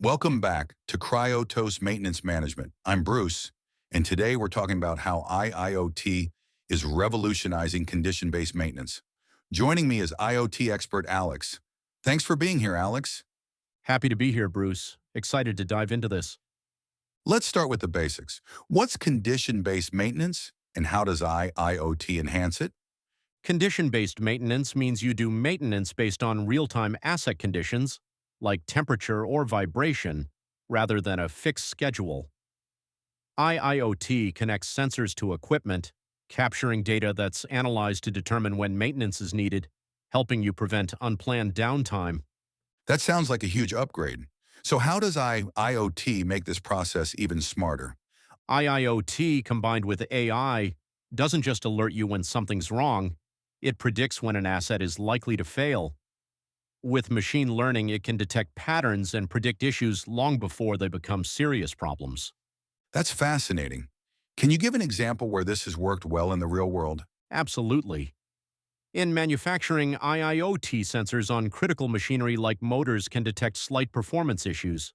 Welcome back to IIoT Maintenance Management. I'm Bruce, and today we're talking about how IIoT is revolutionizing condition-based maintenance. Joining me is IoT expert Alex. Thanks for being here, Alex. Happy to be here, Bruce. Excited to dive into this. Let's start with the basics. What's condition-based maintenance, and how does IIoT enhance it? Condition-based maintenance means you do maintenance based on real-time asset conditions, like temperature or vibration, rather than a fixed schedule. IIoT connects sensors to equipment, capturing data that's analyzed to determine when maintenance is needed, helping you prevent unplanned downtime. That sounds like a huge upgrade. So how does IoT make this process even smarter? IIoT combined with AI doesn't just alert you when something's wrong, it predicts when an asset is likely to fail. With machine learning, it can detect patterns and predict issues long before they become serious problems. That's fascinating. Can you give an example where this has worked well in the real world? Absolutely. In manufacturing, IIoT sensors on critical machinery like motors can detect slight performance issues.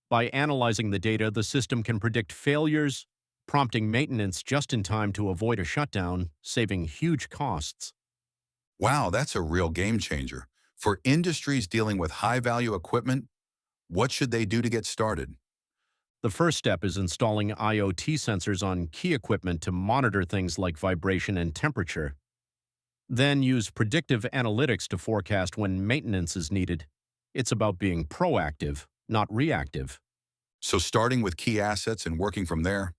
By analyzing the data, the system can predict failures, prompting maintenance just in time to avoid a shutdown, saving huge costs. Wow, that's a real game changer. For industries dealing with high-value equipment, what should they do to get started? The first step is installing IoT sensors on key equipment to monitor things like vibration and temperature. Then use predictive analytics to forecast when maintenance is needed. It's about being proactive, not reactive. So starting with key assets and working from there,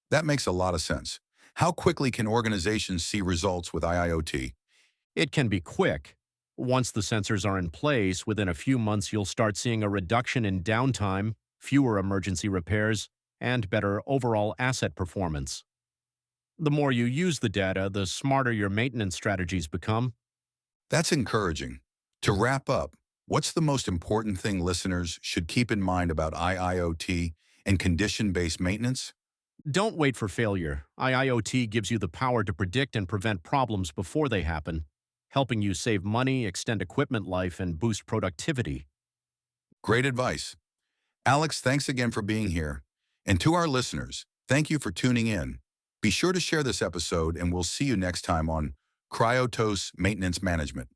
that makes a lot of sense. How quickly can organizations see results with IIoT? It can be quick. Once the sensors are in place, within a few months you'll start seeing a reduction in downtime, fewer emergency repairs, and better overall asset performance. The more you use the data, the smarter your maintenance strategies become. That's encouraging. To wrap up, what's the most important thing listeners should keep in mind about IIoT and condition-based maintenance? Don't wait for failure. IIoT gives you the power to predict and prevent problems before they happen, helping you save money, extend equipment life, and boost productivity. Great advice. Alex, thanks again for being here. And to our listeners, thank you for tuning in. Be sure to share this episode, and we'll see you next time on IIoT Maintenance Management.